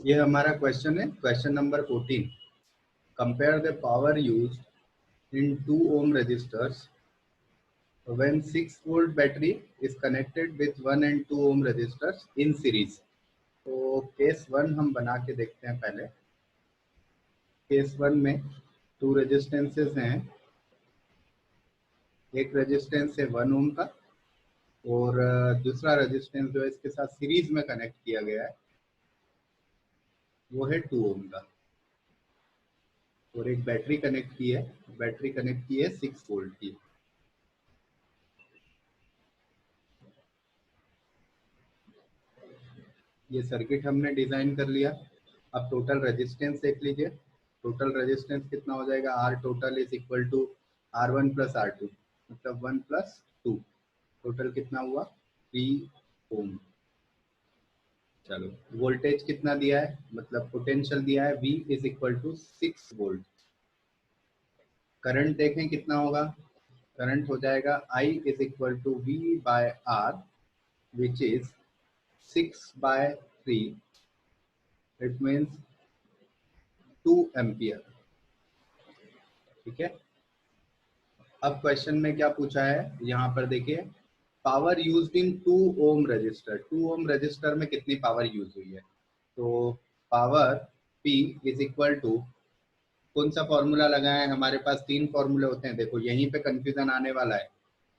ये हमारा क्वेश्चन है, question number 14। Compare the power used in 2 ohm resistors when 6 volt battery is connected with 1 and 2 ohm resistors in series। तो case 1 हम बना के देखते हैं पहले। केस 1 में 2 रेजिस्टेंसेस हैं। एक रेजिस्टेंस है 1 ohm का और दूसरा रेजिस्टेंस जो है इसके साथ सीरीज में कनेक्ट किया गया है वो है 2 ohm का। और एक बैटरी कनेक्ट की है, बैटरी कनेक्ट की है 6 वोल्ट की। ये सर्किट हमने डिजाइन कर लिया। अब टोटल रेजिस्टेंस देख लीजिए। टोटल रेजिस्टेंस कितना हो जाएगा, R total is equal to R1 plus R2, मतलब 1 प्लस 2। टोटल कितना हुआ 3 ओम। चलो वोल्टेज कितना दिया है, मतलब पोटेंशियल दिया है V is equal to 6 volt. Current देखें कितना होगा, करंट हो जाएगा I is equal to V by R which is 6/3। It means 2 ampere. ठीक है। अब क्वेश्चन में क्या पूछा है, यहाँ पर देखिए power used in 2 ohm resistor. 2 ohm resistor में कितनी पावर यूज हुई है, तो power P is equal to, कौन सा फॉर्मूला लगाए हैं, हमारे पास 3 फॉर्मूले होते हैं। देखो यहीं पे कंफ्यूजन आने वाला है।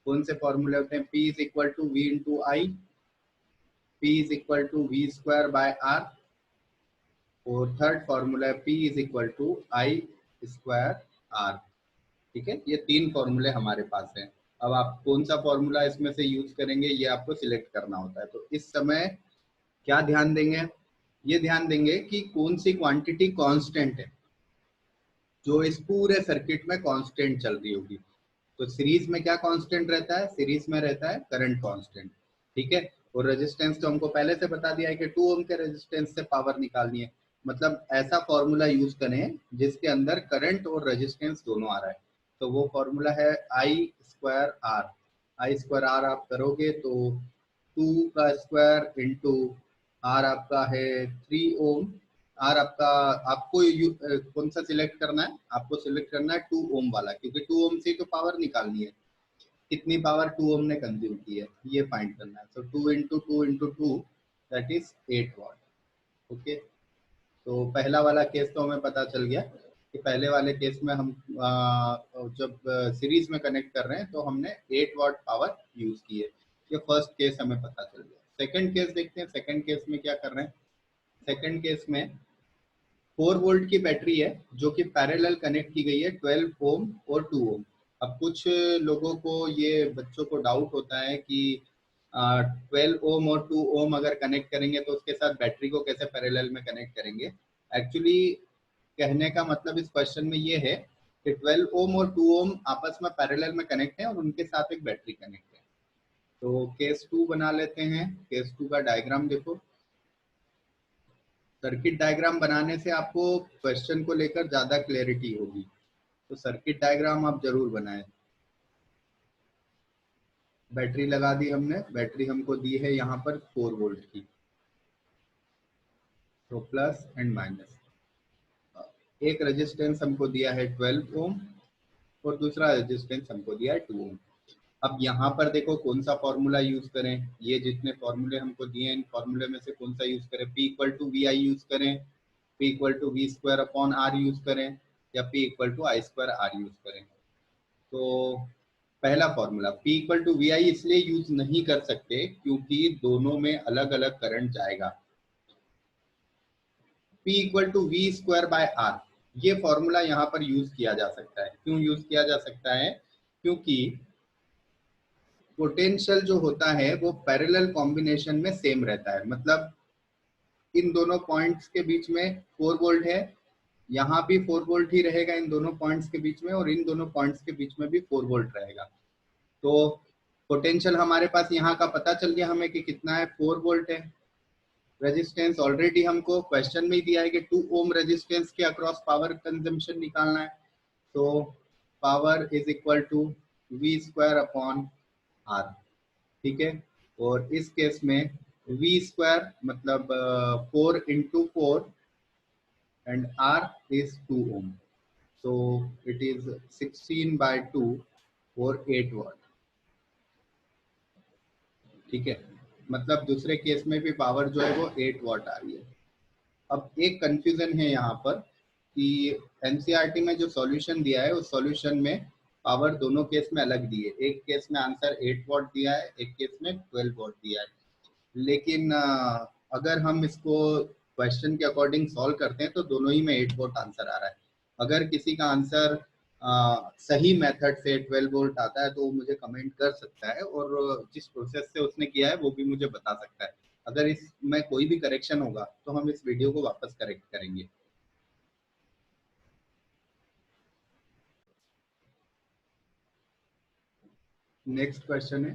कौन से फॉर्मूले होते हैं, P is equal to V into I, P is equal to V square by R, और थर्ड फॉर्मूला है P is equal to I square R। ठीक है, ये 3 फॉर्मूले हमारे पास हैं। अब आप कौन सा फॉर्मूला इसमें से यूज करेंगे ये आपको सिलेक्ट करना होता है। तो इस समय क्या ध्यान देंगे, ये ध्यान देंगे कि कौन सी क्वांटिटी कांस्टेंट है जो इस पूरे सर्किट में कांस्टेंट चल रही होगी। तो सीरीज में क्या कांस्टेंट रहता है, सीरीज में रहता है करंट कांस्टेंट। ठीक है। और रेजिस्टेंस तो हमको पहले से बता दिया है कि 2 ओम के रेजिस्टेंस से पावर निकालनी है। मतलब ऐसा फॉर्मूला यूज करें जिसके अंदर करंट और रेजिस्टेंस दोनों आ रहा है। तो वो फॉर्मूला है I square R. I square R आप करोगे तो 2 का स्क्वायर इंटू आर आपका है 3 ओम। आर आपका, आपको कौन सा सिलेक्ट करना है, आपको सिलेक्ट करना है 2 ओम वाला, क्योंकि 2 ओम से तो पावर निकालनी है। कितनी पावर 2 ओम ने कंज्यूम की है ये फाइंड करना है। तो 2 into two into two that is 8 watt. Okay. तो पहला वाला केस तो हमें पता चल गया कि पहले वाले केस में हम जब सीरीज में कनेक्ट कर रहे हैं तो हमने 8 वाट पावर यूज की है। ये फर्स्ट केस हमें पता चल गया। सेकंड केस देखते हैं, सेकंड केस में क्या कर रहे हैं। सेकंड केस में 4 वोल्ट की बैटरी है जो कि पैरेलल कनेक्ट की गई है 12 ओम और 2 ओम। अब कुछ लोगों को, ये बच्चों को डाउट होता है कि 12 ओम और 2 ओम अगर कनेक्ट करेंगे तो उसके साथ बैटरी को कैसे पैरेलल में कनेक्ट करेंगे। एक्चुअली कहने का मतलब इस क्वेश्चन में ये है कि 12 ओम और 2 ओम आपस में पैरेलल में कनेक्ट है और उनके साथ एक बैटरी कनेक्ट है। तो केस 2 बना लेते हैं। केस 2 का डायग्राम देखो। सर्किट डायग्राम बनाने से आपको क्वेश्चन को लेकर ज्यादा क्लैरिटी होगी, तो सर्किट डायग्राम आप जरूर बनाएं। बैटरी लगा दी हमने, बैटरी हमको दी है यहाँ पर 4 वोल्ट की, तो प्लस एंड माइनस। एक रेजिस्टेंस हमको दिया है 12 ओम और दूसरा रेजिस्टेंस हमको दिया है 2 ओम। अब यहाँ पर देखो कौन सा फॉर्मूला यूज करें, ये जितने फॉर्मूले हमको दिए हैं इन फॉर्मूले में से कौन सा यूज करें। P equal to V I use करें, P equal to V square upon R use करें, या P equal to I square R use करें। तो पहला formula P equal to V I इसलिए यूज नहीं कर सकते क्योंकि दोनों में अलग अलग करंट जाएगा। P equal to V square by R, ये फॉर्मूला यहाँ पर यूज किया जा सकता है। क्यों यूज किया जा सकता है, क्योंकि पोटेंशियल जो होता है वो पैरेलल कॉम्बिनेशन में सेम रहता है। मतलब इन दोनों पॉइंट्स के बीच में 4 वोल्ट है, यहाँ भी 4 वोल्ट ही रहेगा इन दोनों पॉइंट्स के बीच में, और इन दोनों पॉइंट्स के बीच में भी 4 वोल्ट रहेगा। तो पोटेंशियल हमारे पास यहाँ का पता चल गया हमें कि कितना है, 4 वोल्ट है। रेजिस्टेंस ऑलरेडी हमको क्वेश्चन में ही दिया है कि 2 ओम रेजिस्टेंस के अक्रॉस पावर कंजम्पशन निकालना है। तो power is equal to V square upon R. ठीक है। और इस केस में V स्क्वायर मतलब 4 into 4 and R is 2 ohm. So it is 16 by 2 or 8 watt. ठीक है, मतलब दूसरे केस में भी पावर जो है वो 8 वाट आ रही है। अब एक कंफ्यूजन है यहाँ पर कि एनसीईआरटी में जो सॉल्यूशन दिया है उस सॉल्यूशन में पावर दोनों केस में अलग दी है। एक केस में आंसर 8 वाट दिया है, एक केस में 12 वाट दिया है। लेकिन अगर हम इसको क्वेश्चन के अकॉर्डिंग सॉल्व करते हैं तो दोनों ही में 8 वोल्ट आंसर आ रहा है। अगर किसी का आंसर सही मेथड से 12 वोल्ट आता है तो वो मुझे कमेंट कर सकता है और जिस प्रोसेस से उसने किया है वो भी मुझे बता सकता है। अगर इसमें कोई भी करेक्शन होगा तो हम इस वीडियो को वापस करेक्ट करेंगे। नेक्स्ट क्वेश्चन है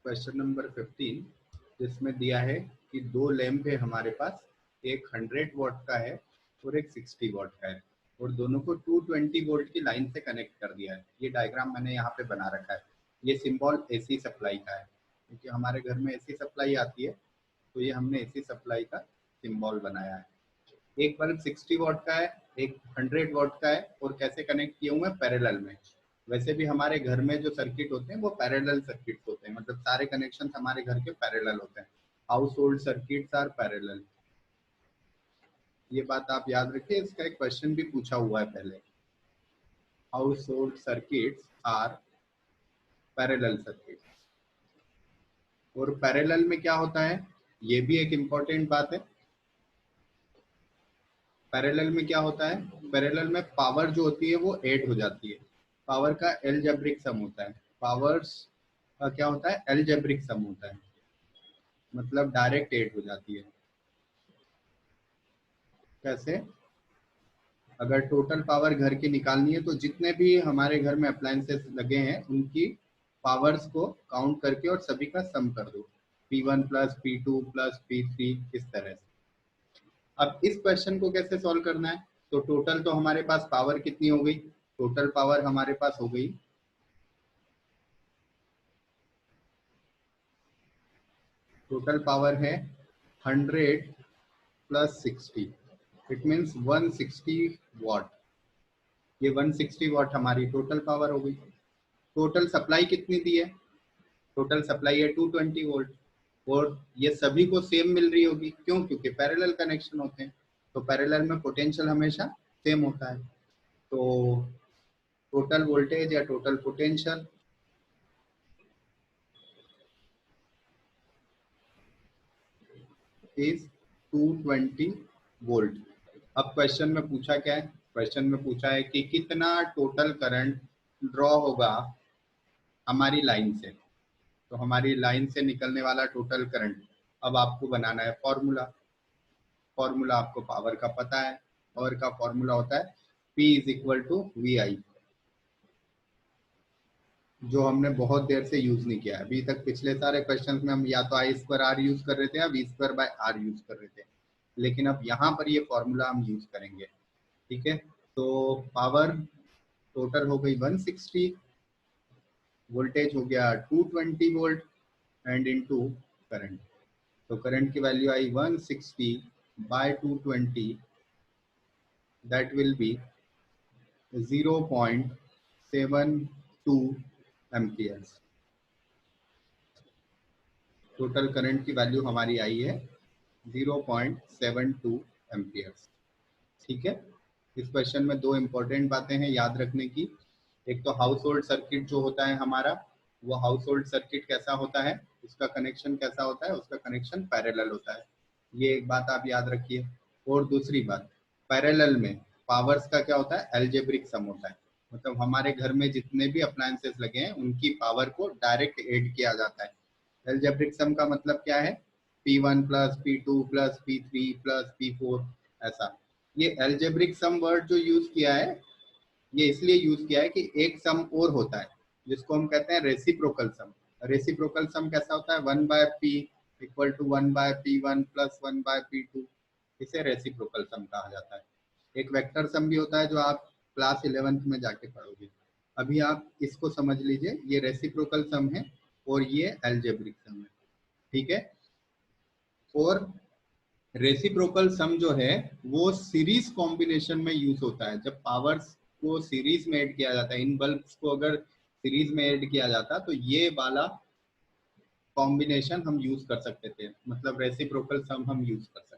क्वेश्चन नंबर 15, जिसमें दिया है कि दो लैंप है हमारे पास, एक 100 वॉट का है और एक 60 वॉट का है और दोनों को 220 वोल्ट की लाइन से कनेक्ट कर दिया है। ये डायग्राम मैंने यहाँ पे बना रखा है। ये सिंबल एसी सप्लाई का है क्योंकि हमारे घर में एसी सप्लाई आती है, तो ये हमने एसी सप्लाई का सिंबल बनाया है। एक बल्ब 60 वॉट का है, एक 100 वॉट का है और कैसे कनेक्ट किए हुए हैं, पैरेलल में। वैसे भी हमारे घर में जो सर्किट होते हैं वो पैरेलल सर्किट होते हैं, मतलब सारे कनेक्शन हमारे घर के पैरेलल होते हैं। Household circuits are parallel, ये बात आप याद रखिए। इसका एक क्वेश्चन भी पूछा हुआ है पहले। Household circuits are parallel circuit. और पैरेलल में क्या होता है, ये भी एक इम्पॉर्टेंट बात है। पैरेलल में क्या होता है, पैरेलल में पावर जो होती है वो ऐड हो जाती है। पावर का एलजेब्रिक सम होता है। पावर्स का क्या होता है, एलजेब्रिक सम होता है, मतलब डायरेक्ट ऐड हो जाती है। कैसे, अगर टोटल पावर घर की निकालनी है तो जितने भी हमारे घर में अप्लायंसेस लगे हैं उनकी पावर्स को काउंट करके और सभी का सम कर दो, P1 plus P2 plus P3, इस तरह से। अब इस क्वेश्चन को कैसे सॉल्व करना है, तो टोटल तो हमारे पास पावर कितनी हो गई, टोटल पावर हमारे पास हो गई, टोटल पावर है 100 प्लस 60, इट मीन्स 160 वॉट। ये 160 वॉट हमारी टोटल पावर हो गई। टोटल सप्लाई कितनी दी है, टोटल सप्लाई है 220 वोल्ट और ये सभी को सेम मिल रही होगी, क्यों, क्योंकि पैरेलल कनेक्शन होते हैं, तो पैरेलल में पोटेंशियल हमेशा सेम होता है। तो टोटल वोल्टेज या टोटल पोटेंशियल इज 220 वोल्ट। अब क्वेश्चन में पूछा क्या है, क्वेश्चन में पूछा है कि कितना टोटल करंट ड्रॉ होगा हमारी लाइन से। तो हमारी लाइन से निकलने वाला टोटल करंट, अब आपको बनाना है फॉर्मूला। फॉर्मूला आपको पावर का पता है, पावर का फॉर्मूला होता है P is equal to VI, जो हमने बहुत देर से यूज नहीं किया। अभी तक पिछले सारे क्वेश्चंस में हम या तो आई स्क्वायर आर यूज कर रहे थे या V square by R use कर रहे थे, लेकिन अब यहाँ पर ये फॉर्मूला हम यूज करेंगे। ठीक है, तो पावर टोटल हो गई 160, वोल्टेज हो गया 220 वोल्ट एंड इनटू करंट। तो करंट की value I 160 by 220, that will be 0.72 amperes. Total current की वैल्यू हमारी आई है 0.72 एम्पियर्स। ठीक है, इस क्वेश्चन में दो इंपॉर्टेंट बातें हैं याद रखने की। एक तो हाउस होल्ड सर्किट जो होता है हमारा, वो हाउस होल्ड सर्किट कैसा होता है, उसका कनेक्शन कैसा होता है, उसका कनेक्शन पैरेलल होता है, ये एक बात आप याद रखिए। और दूसरी बात, पैरेलल में पावर्स का क्या होता है, एल्जेब्रिक सम होता है, मतलब हमारे घर में जितने भी अप्लायंसेस लगे हैं उनकी पावर को डायरेक्ट ऐड किया जाता है। एल्जेब्रिक सम का मतलब क्या है, P1 plus P2 plus P3 plus P4, ऐसा। ये एल्जेब्रिक सम वर्ड जो यूज किया है, ये इसलिए यूज किया है कि एक सम और होता है जिसको हम कहते हैं रेसिप्रोकल सम। रेसिप्रोकल सम कैसा होता है, 1/p equal to 1/p1 plus 1/p2, इसे रेसिप्रोकल सम कहा जाता है। एक वेक्टर सम भी होता है जो आप क्लास 11th में जाके पढ़ोगे। अभी आप इसको समझ लीजिए, ये रेसिप्रोकल सम है और ये एल्जेब्रिक सम है। ठीक है, और रेसिप्रोकल सम जो है वो सीरीज कॉम्बिनेशन में यूज होता है। जब पावर्स को सीरीज में ऐड किया जाता है, इन बल्ब्स को अगर सीरीज में ऐड किया जाता तो ये वाला कॉम्बिनेशन हम यूज कर सकते थे, मतलब रेसिप्रोकल सम हम यूज कर सकते